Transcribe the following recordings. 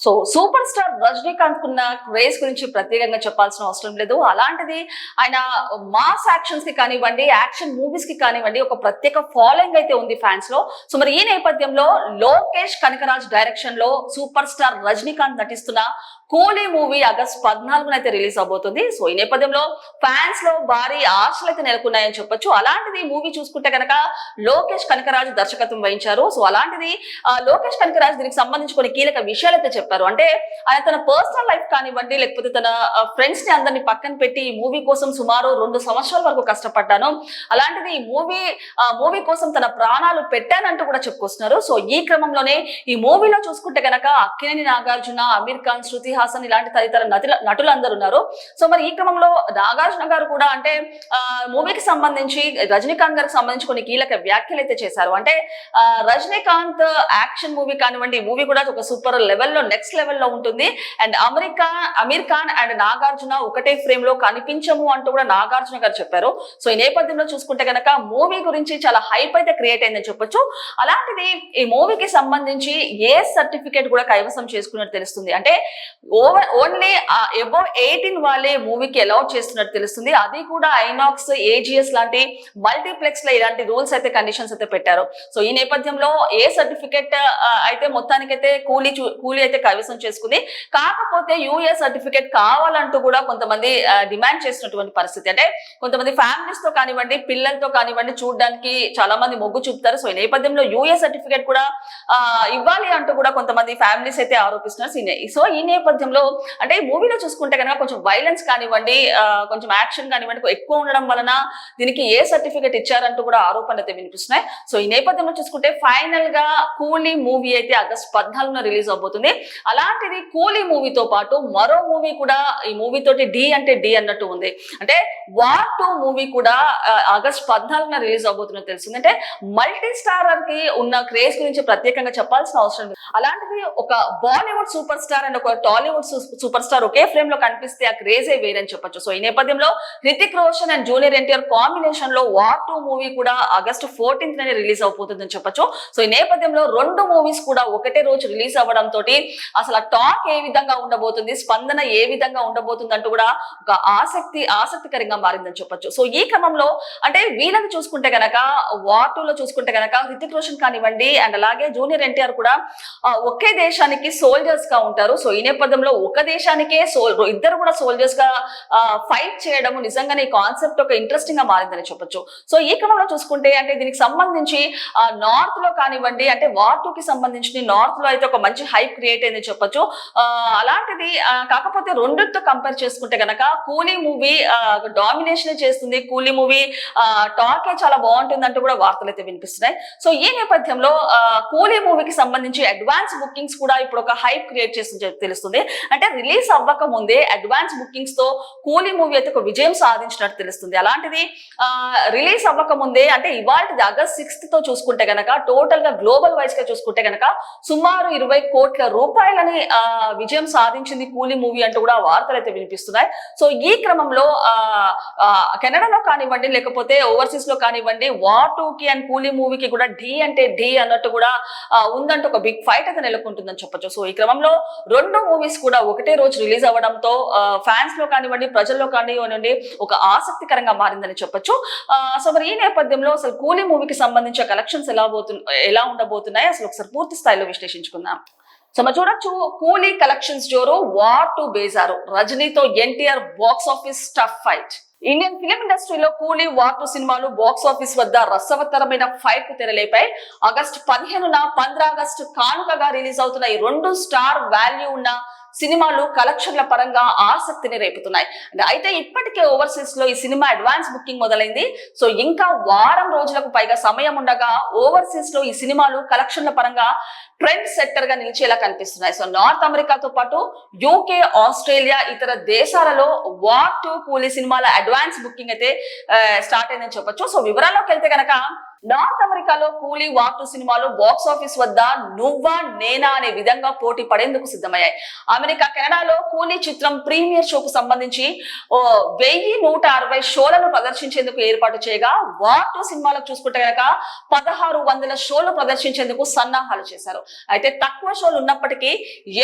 So super star Rajinikanth కున్న craze గురించి ప్రత్యేకంగా చెప్పాల్సిన అవసరం లేదు. అలాంటిది ఆయన మాస్ యాక్షన్స్ కి కానివ్వండి, యాక్షన్ మూవీస్ కి కానివ్వండి, ఒక ప్రత్యేక ఫాలోయింగ్ అయితే ఉంది ఫ్యాన్స్ లో. సో మరి ఈ నేపథ్యంలో లోకేష్ కనకరాజ్ డైరెక్షన్ లో సూపర్ స్టార్ రజనీకాంత్ నటిస్తున్న కూలీ మూవీ ఆగస్ట్ 14న అయితే రిలీజ్ అవబోతుంది. సో ఈ నేపథ్యంలో ఫ్యాన్స్ లో భారీ ఆశలు అయితే నెలకొన్నాయని చెప్పొచ్చు. అలాంటిది మూవీ చూసుకుంటే కనుక లోకేష్ కనకరాజ్ దర్శకత్వం వహించారు. సో అలాంటిది లోకేష్ కనకరాజ్ దీనికి సంబంధించి కొన్ని కీలక విషయాలు అయితే చెప్పారు. అంటే ఆయన తన పర్సనల్ లైఫ్ కానివ్వండి, లేకపోతే తన ఫ్రెండ్స్ ని అందరినీ పక్కన పెట్టి ఈ మూవీ కోసం సుమారు 2 సంవత్సరాల వరకు కష్టపడ్డాను. అలాంటిది ఈ మూవీ కోసం తన ప్రాణాలు పెట్టానంటూ కూడా చెప్పుకొస్తున్నారు. సో ఈ క్రమంలోనే ఈ మూవీలో చూసుకుంటే కనుక అక్కినేని నాగార్జున, అమీర్ ఖాన్, శృతి హాసన్ ఇలాంటి తదితర నటులందరూ ఉన్నారు. సో మరి ఈ క్రమంలో నాగార్జున గారు కూడా అంటే మూవీకి సంబంధించి రజనీకాంత్ గారికి సంబంధించి కొన్ని కీలక వ్యాఖ్యలు అయితే చేశారు. అంటే రజనీకాంత్ యాక్షన్ మూవీ కానివ్వండి, ఈ మూవీ కూడా ఒక సూపర్ లెవెల్లో నెక్స్ట్ లెవెల్లో ఉంటుంది. అండ్ అమీర్ ఖాన్ అండ్ నాగార్జున ఒకటే ఫ్రేమ్ లో కనిపించము అంటూ కూడా నాగార్జున గారు చెప్పారు. సో ఈ నేపథ్యంలో చూసుకుంటే కనుక మూవీ గురించి చాలా హైప్ అయితే క్రియేట్ అయిందని చెప్పొచ్చు. అలాంటిది ఈ మూవీకి సంబంధించి ఏ సర్టిఫికేట్ కూడా కైవసం చేసుకున్నట్టు తెలుస్తుంది. అంటే ఓన్లీ అబౌవ్ 18 వాళ్ళే మూవీకి అలౌట్ చేస్తున్నట్టు తెలుస్తుంది. అది కూడా ఐనాక్స్, ఏజిఎస్ లాంటి మల్టీప్లెక్స్ లో ఇలాంటి రూల్స్ అయితే కండిషన్స్ అయితే పెట్టారు. సో ఈ నేపథ్యంలో ఏ సర్టిఫికేట్ అయితే మొత్తానికైతే కూలీ అయితే కైవసం చేసుకుంది. కాకపోతే యూఏ సర్టిఫికేట్ కావాలంటూ కూడా కొంతమంది డిమాండ్ చేసినటువంటి పరిస్థితి. అంటే కొంతమంది ఫ్యామిలీస్ తో కానివ్వండి, పిల్లలతో కానివ్వండి చూడడానికి చాలా మంది మొగ్గు చూపుతారు. సో ఈ నేపథ్యంలో యూఏ సర్టిఫికేట్ కూడా ఇవ్వాలి అంటూ కూడా కొంతమంది ఫ్యామిలీస్ అయితే ఆరోపిస్తున్నారు. సో ఈ నేపథ్యంలో అంటే ఈ మూవీలో చూసుకుంటే కనుక కొంచెం వైలెన్స్ కానివ్వండి, కొంచెం యాక్షన్ కానివ్వండి ఎక్కువ ఉండడం వలన దీనికి ఏ సర్టిఫికేట్ ఇచ్చారంటూ కూడా ఆరోపణలు అయితే వినిపిస్తున్నాయి. సో ఈ నేపథ్యంలో చూసుకుంటే ఫైనల్ గా కూలీ మూవీ అయితే ఆగస్ట్ 14న రిలీజ్ అవబోతుంది. అలాంటిది కూలీ మూవీతో పాటు మరో మూవీ కూడా ఈ మూవీ తోటి డి అంటే డి అన్నట్టు ఉంది. అంటే వార్ 2 మూవీ కూడా ఆగస్ట్ 14న రిలీజ్ అవబోతున్నట్టు తెలిసింది. అంటే మల్టీ స్టారర్ కి ఉన్న క్రేజ్ గురించి ప్రత్యేకంగా చెప్పాల్సిన అవసరం లేదు. అలాంటిది ఒక బాలీవుడ్ సూపర్ స్టార్ అండ్ ఒక టాలీవుడ్ సూపర్ స్టార్ ఒకే ఫ్రేమ్ లో కనిపిస్తే ఆ క్రేజే వేరని చెప్పొచ్చు. సో ఈ నేపథ్యంలో Hrithik Roshan and junior NTR combination లో వార్ 2 మూవీ కూడా ఆగస్ట్ 14న రిలీజ్ అవబోతుందని చెప్పొచ్చు. సో ఈ నేపథ్యంలో 2 మూవీస్ కూడా ఒకటే రోజు రిలీజ్ అవ్వడంతో అసలు టాక్ ఏ విధంగా ఉండబోతుంది, స్పందన ఏ విధంగా ఉండబోతుంది అంటూ కూడా ఒక ఆసక్తికరంగా మారిందని చెప్పొచ్చు. సో ఈ క్రమంలో అంటే వీళ్ళని చూసుకుంటే గనక వార్ 2 లో చూసుకుంటే గనక హృతిక్ రోషన్ కానివ్వండి అండ్ అలాగే జూనియర్ ఎన్టీఆర్ కూడా ఒకే దేశానికి సోల్జర్స్ గా ఉంటారు. సో ఈ నేపథ్యంలో ఒక దేశానికే ఇద్దరు కూడా సోల్జర్స్ గా ఫైట్ చేయడం నిజంగానే ఈ కాన్సెప్ట్ ఒక ఇంట్రెస్టింగ్ గా మారిందని చెప్పొచ్చు. సో ఈ క్రమంలో చూసుకుంటే అంటే దీనికి సంబంధించి నార్త్ లో కానివ్వండి, అంటే వార్ 2 కి సంబంధించి నార్త్ లో అయితే ఒక మంచి హైప్ క్రియేట్ అయిందని చెప్పొచ్చు. అలాంటిది కాకపోతే రెండితో కంపేర్ చేసుకుంటే గనక కూలీ మూవీ డామినేషన్ చేస్తుంది. కూలీ మూవీ టాకే చాలా బాగుంటుంది అంటూ కూడా వార్తలు అయితే వినిపిస్తున్నాయి. సో ఈ నేపథ్యంలో కూలీ మూవీకి సంబంధించి అడ్వాన్స్ బుకింగ్స్ కూడా ఇప్పుడు ఒక హైప్ క్రియేట్ చేస్తుంది తెలుస్తుంది. అంటే రిలీజ్ అవ్వక ముందే అడ్వాన్స్ బుకింగ్స్ తో కూలీ మూవీ అయితే ఒక విజయం సాధించినట్టు తెలుస్తుంది. అలాంటిది రిలీజ్ అవ్వక ముందే అంటే ఇవాళ ఆగస్ట్ 6th తో చూసుకుంటే గనక టోటల్ గా గ్లోబల్ వైజ్ గా చూసుకుంటే గనక సుమారు 20 కోట్ల రూపాయలని విజయం సాధించింది కూలీ మూవీ అంటూ కూడా వార్తలు అయితే వినిపిస్తున్నాయి. సో ఈ క్రమంలో కెనడాలో కానివ్వండి, లేకపోతే ఓవర్సీస్ లో కానివ్వండి, వార్ 2కి అండ్ కూలీ మూవీకి కూడా డి అంటే డి అన్నట్టు కూడా ఉందంటూ ఒక బిగ్ ఫైట్ అయితే నెలకొంటుందని చెప్పొచ్చు. సో ఈ క్రమంలో 2 మూవీస్ కూడా ఒకటే రోజు రిలీజ్ అవ్వడంతో ఫ్యాన్స్ లో కానివ్వండి, ప్రజల్లో కానివ్వండి ఒక ఆసక్తికరంగా మారిందని చెప్పొచ్చు. సో మరి ఈ నేపథ్యంలో అసలు కూలీ మూవీకి సంబంధించిన కలెక్షన్స్ ఎలా ఉండబోతున్నాయి అసలు ఒకసారి పూర్తి స్థాయిలో విశ్లేషించుకుందాం. సో మనం చూడొచ్చు కూలీ కలెక్షన్స్ జోరు, వార్ 2 బేజారు, రజనీతో NTR box office tough fight. Indian film ఇండస్ట్రీలో కూలీ, వార్ 2 సినిమాలు బాక్స్ ఆఫీస్ వద్ద రసవత్తరమైన ఫైట్ కు తెరలేపాయి. ఆగస్టు 15న 15 ఆగస్టు కానుకగా రిలీజ్ అవుతున్న ఈ 2 స్టార్ వాల్యూ ఉన్న సినిమాలు కలెక్షన్ల పరంగా ఆసక్తిని రేపుతున్నాయి. అయితే ఇప్పటికే ఓవర్సీస్ లో ఈ సినిమా అడ్వాన్స్ బుకింగ్ మొదలైంది. సో ఇంకా వారం రోజులకు పైగా సమయం ఉండగా ఓవర్సీస్ లో ఈ సినిమాలు కలెక్షన్ల పరంగా ట్రెండ్ సెట్టర్ గా నిలిచేలా కనిపిస్తున్నాయి. సో నార్త్ అమెరికాతో పాటు యూకే, ఆస్ట్రేలియా ఇతర దేశాలలో వార్ 2 కూలీ సినిమాల అడ్వాన్స్ బుకింగ్ అయితే స్టార్ట్ అయిందని చెప్పొచ్చు. సో వివరాల్లోకి వెళ్తే గనక నార్త్ అమెరికాలో కూలీ, వార్ 2 సినిమాలు బాక్స్ ఆఫీస్ వద్ద నువ్వా నేనా అనే విధంగా పోటీ పడేందుకు సిద్ధమయ్యాయి. అమెరికా, కెనడాలో కూలీ చిత్రం ప్రీమియర్ షోకు సంబంధించి 1160 షోలను ప్రదర్శించేందుకు ఏర్పాటు చేయగా, వార్ 2 సినిమాలకు చూసుకుంటే కనుక 1600 షోలు ప్రదర్శించేందుకు సన్నాహాలు చేశారు. అయితే తక్కువ షోలు ఉన్నప్పటికీ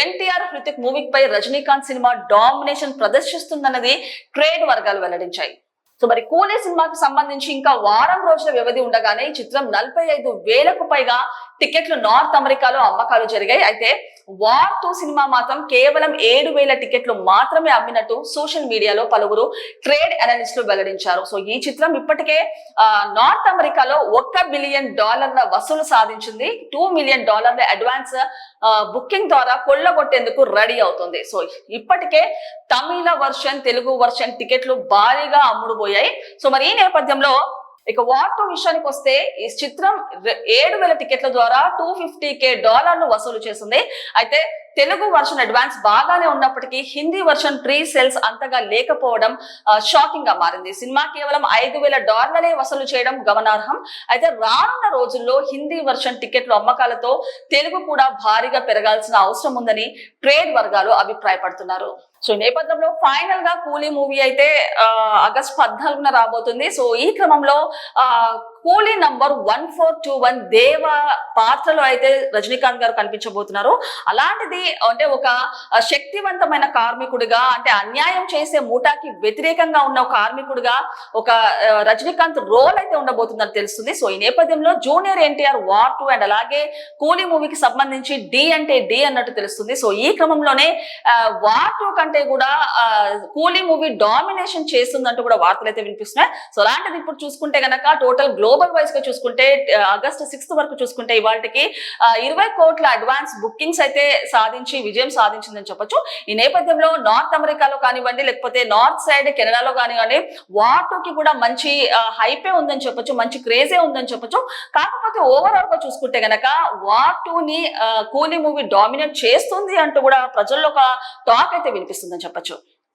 ఎన్టీఆర్ హృతిక్ మూవీపై రజనీకాంత్ సినిమా డామినేషన్ ప్రదర్శిస్తుందన్నది ట్రేడ్ వర్గాలు వెల్లడించాయి. సో మరి కూలీ సినిమాకు సంబంధించి ఇంకా వారం రోజుల వ్యవధి ఉండగానే ఈ చిత్రం 45,000కు పైగా టికెట్లు నార్త్ అమెరికాలో అమ్మకాలు జరిగాయి. అయితే వార్ 2 సినిమా మాత్రం కేవలం 7,000 టికెట్లు మాత్రమే అమ్మినట్టు సోషల్ మీడియాలో పలువురు ట్రేడ్ అనలిస్టులు వెల్లడించారు. సో ఈ చిత్రం ఇప్పటికే నార్త్ అమెరికాలో $1 బిలియన్ వసూలు సాధించింది. $2 మిలియన్ అడ్వాన్స్ బుకింగ్ ద్వారా కొల్లగొట్టేందుకు రెడీ అవుతుంది. సో ఇప్పటికే తమిళ వర్షన్, తెలుగు వర్షన్ టికెట్లు భారీగా అమ్ముడుపోయాయి. సో మరి ఈ నేపథ్యంలో ఇక వార్ 2 విషయానికి వస్తే ఈ చిత్రం 7,000 టికెట్ల ద్వారా $250,000 వసూలు చేసింది. అయితే తెలుగు వర్షన్ అడ్వాన్స్ బాగానే ఉన్నప్పటికీ హిందీ వర్షన్ ప్రీ సేల్స్ అంతగా లేకపోవడం షాకింగ్ గా మారింది. సినిమా కేవలం $5,000 వసూలు చేయడం గమనార్హం. అయితే రానున్న రోజుల్లో హిందీ వర్షన్ టికెట్ల అమ్మకాలతో తెలుగు కూడా భారీగా పెరగాల్సిన అవసరం ఉందని ట్రేడ్ వర్గాలు అభిప్రాయపడుతున్నారు. సో ఈ నేపథ్యంలో ఫైనల్ గా కూలీ మూవీ అయితే ఆగస్టు 14న రాబోతుంది. సో ఈ క్రమంలో కూలీ నంబర్ 1421 దేవ పాత్రలో అయితే రజనీకాంత్ గారు కనిపించబోతున్నారు. అలాంటిది అంటే ఒక శక్తివంతమైన కార్మికుడిగా, అంటే అన్యాయం చేసే ముఠాకి వ్యతిరేకంగా ఉన్న ఒక కార్మికుడిగా ఒక రజనీకాంత్ రోల్ అయితే ఉండబోతుందని తెలుస్తుంది. సో ఈ నేపథ్యంలో జూనియర్ ఎన్టీఆర్ వార్ 2 అండ్ అలాగే కూలీ మూవీకి సంబంధించి డి అంటే డి అన్నట్టు తెలుస్తుంది. సో ఈ క్రమంలోనే వార్ 2 కంటే కూడా కూలీ మూవీ డామినేషన్ చేస్తుందంటూ కూడా వార్తలు అయితే వినిపిస్తున్నాయి. సో అలాంటిది ఇప్పుడు చూసుకుంటే గనక టోటల్ గ్లోబల్ వైజ్ గా చూసుకుంటే ఆగస్టు 6 వరకు చూసుకుంటే ఇవాళకి 20 కోట్ల అడ్వాన్స్ బుకింగ్స్ అయితే సాధించి విజయం సాధించిందని చెప్పొచ్చు. ఈ నేపథ్యంలో నార్త్ అమెరికాలో కానివ్వండి, లేకపోతే నార్త్ సైడ్ కెనడాలో కానివ్వండి, వార్ 2 కి కూడా మంచి హైపే ఉందని చెప్పొచ్చు, మంచి క్రేజే ఉందని చెప్పొచ్చు. కాకపోతే ఓవరాల్ గా చూసుకుంటే గనక వార్ 2 ని కూలీ మూవీ డామినేట్ చేస్తుంది అంటూ కూడా ప్రజల్లో ఒక టాక్ అయితే వినిపిస్తుందని చెప్పొచ్చు.